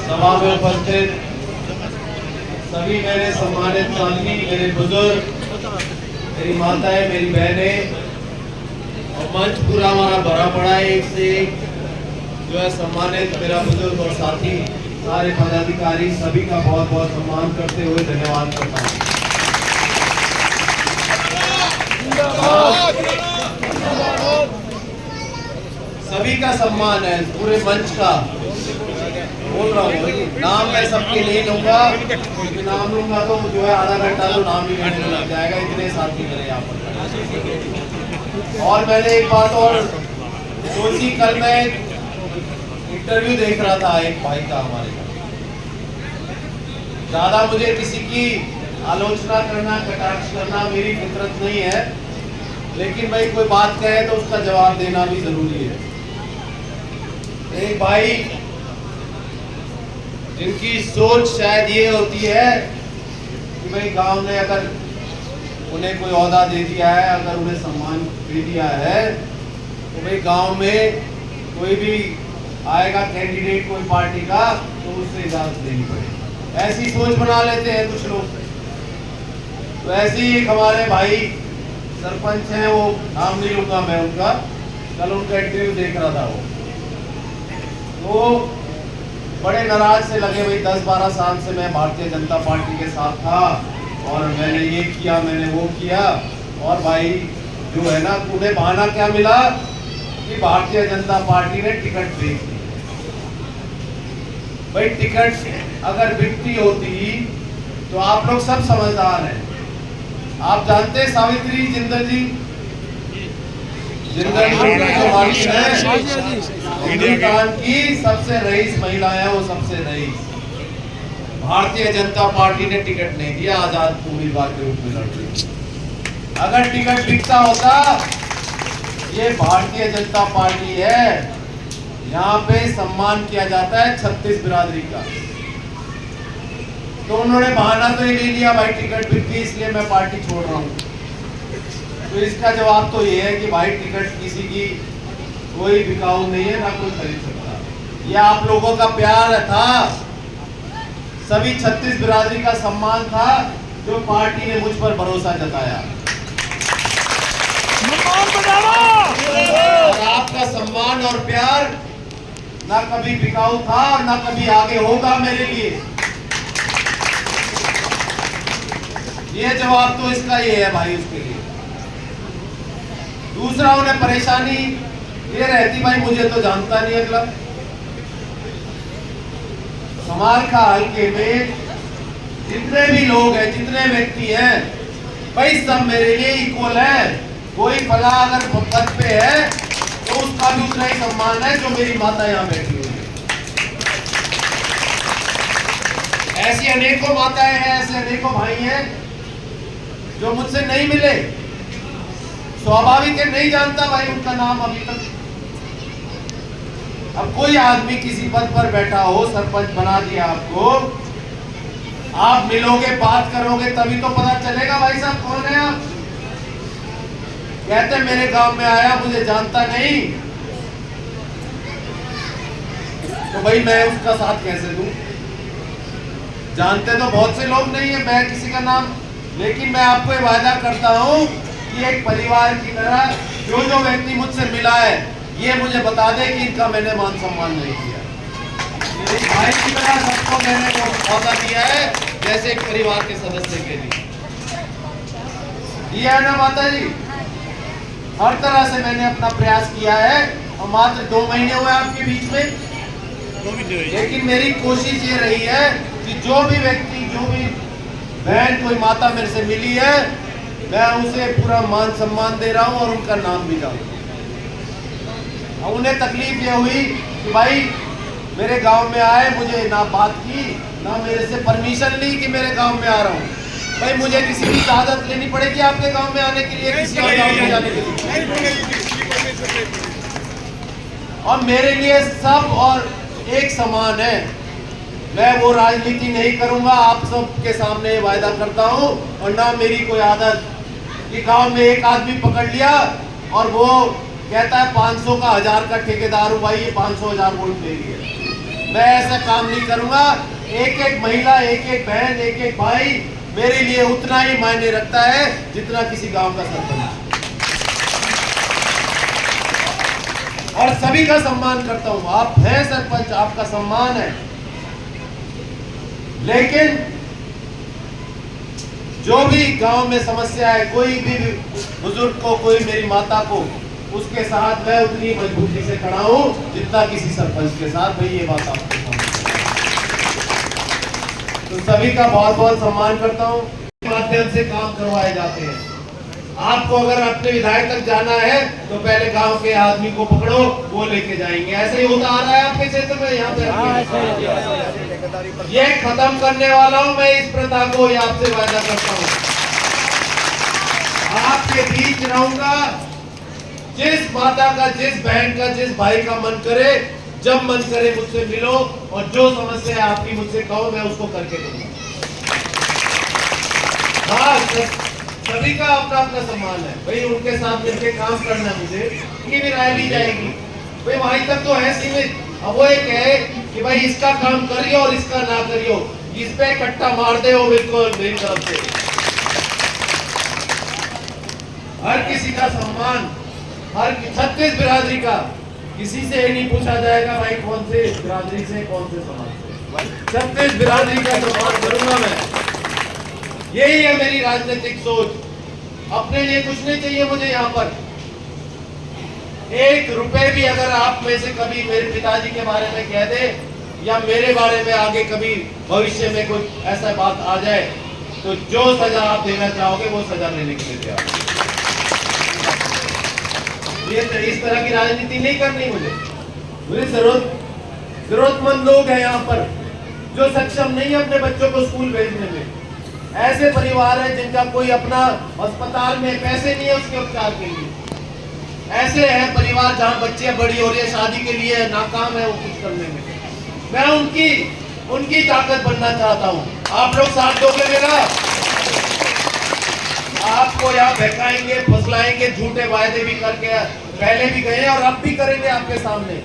सभा में उपस्थित सभी मेरे सम्मानित साथी, मेरे बुजुर्ग, मेरी माताएं, मेरी बहनें और मंच पूरा हमारा भरा पड़ा है। एक से एक जो है सम्मानित मेरा बुजुर्ग और साथी, सारे पदाधिकारी, सभी का बहुत बहुत सम्मान करते हुए धन्यवाद करता हूँ। सभी का सम्मान है, पूरे मंच का। बोल रहा हूँ, नाम मैं सबके नहीं लूंगा, क्योंकि नाम लूंगा तो जो है आधा घंटा तो नाम ही लेने लग जाएगा, इतने साथी मेरे यहाँ पर। और मैंने एक बात और सोची, कल मैं इंटरव्यू देख रहा था एक भाई का हमारे का। ज्यादा मुझे किसी की आलोचना करना, कटाक्ष करना मेरी फितरत नहीं है, लेकिन भाई कोई बात कहे तो उसका जवाब देना भी जरूरी है। एक भाई जिनकी सोच शायद ये होती है कि भाई गांव ने अगर उन्हें कोई ओहदा दे दिया है, अगर उन्हें सम्मान दे दिया है, तो भाई गांव में कोई भी आएगा कैंडिडेट कोई पार्टी का तो उससे इजाजत देनी पड़ेगी। ऐसी सोच बना लेते हैं कुछ लोग। तो ऐसे ही एक हमारे भाई सरपंच हैं, वो नाम नहीं लूंगा मैं उनका, कल उनका इंटरव्यू देख रहा था। वो बड़े नाराज से लगे, भाई 10-12 साल से मैं भारतीय जनता पार्टी के साथ था और मैंने ये किया, मैंने वो किया, और भाई जो है ना, उन्हें बहाना क्या मिला कि भारतीय जनता पार्टी ने टिकट बेच दी। भाई टिकट अगर बिकती होती तो आप लोग सब समझदार हैं। आप जानते हैं सावित्री जिंदल जी, जिंदल हिंदुस्तान की सबसे रईस महिला है, वो सबसे रईस। भारतीय जनता पार्टी ने टिकट नहीं दिया, आजाद उम्मीदवार के रूप में लड़ती। अगर टिकट बिकता होता, ये भारतीय जनता पार्टी है, यहाँ पे सम्मान किया जाता है 36 बिरादरी का। तो उन्होंने बहाना तो ये ले लिया, भाई टिकट बिकती इसलिए मैं पार्टी छोड़ रहा हूँ। तो इसका जवाब तो ये है कि भाई टिकट किसी की कोई बिकाऊ नहीं है, ना कोई खरीद सकता। ये आप लोगों का प्यार था, सभी 36 बिरादरी का सम्मान था, जो पार्टी ने मुझ पर भरोसा जताया। और आपका सम्मान और प्यार ना कभी बिकाऊ था और ना कभी आगे होगा मेरे लिए। ये जवाब तो इसका ये है भाई, उसके लिए। दूसरा, उन्हें परेशानी ये रहती, भाई मुझे तो जानता नहीं अगला। समाज का हल्के में जितने भी लोग हैं, जितने व्यक्ति हैं, भाई सब मेरे लिए इक्वल है। कोई फला अगर पद पे है तो उसका भी उतना ही सम्मान है जो मेरी माता यहाँ बैठी हुई है। ऐसी अनेकों माताएं हैं, ऐसे अनेकों भाई हैं जो मुझसे नहीं मिले। स्वाभाविक है, नहीं जानता भाई उनका नाम अभी तक। अब कोई आदमी किसी पद पर बैठा हो, सरपंच बना दिया आपको, आप मिलोगे, बात करोगे, तभी तो पता चलेगा भाई साहब कौन है आप। कहते मेरे गांव में आया, मुझे जानता नहीं, तो भाई मैं उसका साथ कैसे दूं। जानते तो बहुत से लोग नहीं है, मैं किसी का नाम, लेकिन मैं आपको ये वादा करता हूं कि एक परिवार की तरह जो जो व्यक्ति मुझसे मिला है, ये मुझे बता दे कि इनका मैंने मान सम्मान नहीं किया। एक भाई की तरह सबको मैंने वादा दिया है, जैसे एक परिवार के सदस्य के लिए दिया है ना माता जी। हर तरह से मैंने अपना प्रयास किया है, और मात्र 2 महीने हुए आपके बीच में, लेकिन मेरी कोशिश ये रही है कि जो भी व्यक्ति, जो भी बहन, कोई माता मेरे से मिली है, मैं उसे पूरा मान सम्मान दे रहा हूं और उनका नाम भी डालूं। उन्हें तकलीफ ये हुई कि भाई मेरे गांव में आए, मुझे ना बात की, ना मेरे से परमिशन ली कि मेरे गांव में आ रहा हूं। भाई मुझे किसी की इजाजत लेनी पड़ेगी आपके गांव में आने के लिए, किसी और गांव में जाने के लिए। और मेरे लिए सब और एक समान है। मैं वो राजनीति नहीं करूंगा, आप सबके सामने वायदा करता हूं। और ना मेरी कोई आदत कि गांव में एक आदमी पकड़ लिया और वो कहता है 500 का 1000 का ठेकेदार हूं भाई, ये 500,000 वोट दे रही है। मैं ऐसा काम नहीं करूंगा। एक एक महिला, एक एक बहन, एक एक भाई मेरे लिए उतना ही मायने रखता है जितना किसी गांव का सरपंच। और सभी का सम्मान करता हूं। आप हैं सरपंच, आपका सम्मान है, लेकिन जो भी गांव में समस्या है, कोई भी बुजुर्ग को, कोई मेरी माता को, उसके साथ मैं उतनी मजबूती से खड़ा हूं जितना किसी सरपंच के साथ। भाई ये बात आपको तो सभी का बहुत बहुत सम्मान करता हूं। माध्यम से काम करवाए जाते हैं। आपको अगर अपने विधायक तक जाना है तो पहले गांव के आदमी को पकड़ो, वो लेके जाएंगे। ऐसे ही होता आ रहा है आपके क्षेत्र में। यहाँ पे ये खत्म करने वाला हूं मैं इस प्रथा को, ये आपसे वादा करता हूं। आपके बीच रहूंगा। जिस माता का, जिस बहन का, जिस भाई का मन करे, जब मन करे मुझसे मिलो, और जो समस्या है आपकी मुझसे कहो, मैं उसको करके दूंगा। हाँ, सभी का अपना अपना सम्मान है भाई। उनके साथ मिलकर काम करना, मुझे उनकी भी राय ली जाएगी भाई। वहीं तक तो है सीमित। अब वो एक है कि भाई इसका काम करियो और इसका ना करियो, इस पे कट्टा मार दे हो बिल्कुल मेरी तरफ से। हर किसी का सम्मान, हर 36 बिरादरी का, किसी से नहीं पूछा जाएगा भाई कौन से बिरादरी से, कौन से समाज से। 36 बिरादरी का सम्मान करूंगा मैं। यही है मेरी राजनीतिक सोच। अपने लिए कुछ नहीं चाहिए मुझे। यहाँ पर 1 रुपए भी अगर आप में से कभी मेरे पिताजी के बारे में कह दे, या मेरे बारे में आगे कभी भविष्य में कोई ऐसा बात आ जाए, तो जो सजा आप देना चाहोगे वो सजा लेने के लिए तैयार। ये इस तरह की राजनीति नहीं करनी मुझे जरूरतमंद लोग हैं यहाँ पर जो सक्षम नहीं है अपने बच्चों को स्कूल भेजने में। ऐसे परिवार हैं जिनका कोई अपना अस्पताल में पैसे नहीं है उसके उपचार के लिए। ऐसे हैं परिवार जहाँ बच्चे बड़ी हो रही है, शादी के लिए नाकाम है वो कुछ करने में। मैं उनकी ताकत बनना चाहता हूँ। आप लोग साथ दोगे मेरा? आपको यहाँ बहकाएंगे, फसलाएंगे, झूठे वायदे भी करके पहले भी गए और अब भी करेंगे आपके सामने।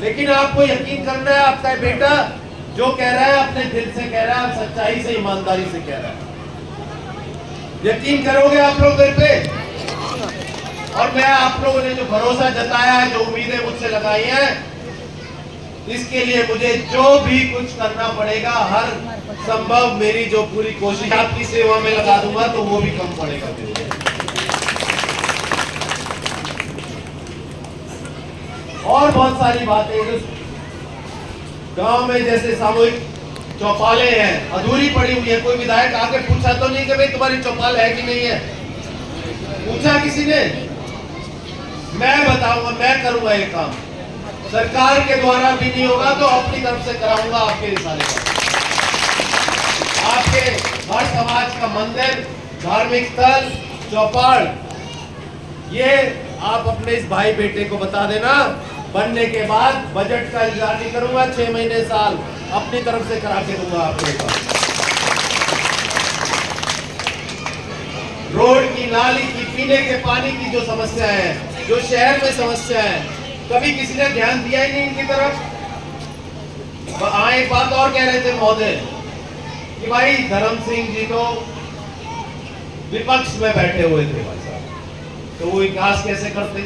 लेकिन आपको यकीन करना है, आपका बेटा जो कह रहा है अपने दिल से कह रहा है, सच्चाई से, ईमानदारी से कह रहा है। यकीन करोगे आप लोग मेरे पे? और मैं आप लोगों ने जो भरोसा जताया है, जो उम्मीदें मुझसे लगाई हैं, इसके लिए मुझे जो भी कुछ करना पड़ेगा, हर संभव मेरी जो पूरी कोशिश आपकी सेवा में लगा दूंगा, तो वो भी कम पड़ेगा। और बहुत सारी बातें गांव में, जैसे सामूहिक चौपालें हैं, अधूरी पड़ी हुई है। कोई विधायक आकर पूछा तो नहीं कि भाई तुम्हारी चौपाल है कि नहीं है? पूछा किसी ने? मैं बताऊंगा, मैं करूंगा ये काम। सरकार के द्वारा भी नहीं होगा तो अपनी तरफ से कराऊंगा आपके इशारे पर। आपके हर समाज का मंदिर, धार्मिक स्थल, चौपाल, ये आप अपने इस भाई बेटे को बता देना। बनने के बाद बजट का इंतजार नहीं करूंगा, 6 महीने साल अपनी तरफ से करा के दूंगा आपके पास। रोड की, नाली की, पीने के पानी की जो समस्या है, जो शहर में समस्या है, कभी किसी ने ध्यान दिया ही नहीं इनकी तरफ। एक बात और कह रहे थे महोदय कि भाई धर्म सिंह जी तो विपक्ष में बैठे हुए थे भाई साहब, तो वो विकास कैसे करते?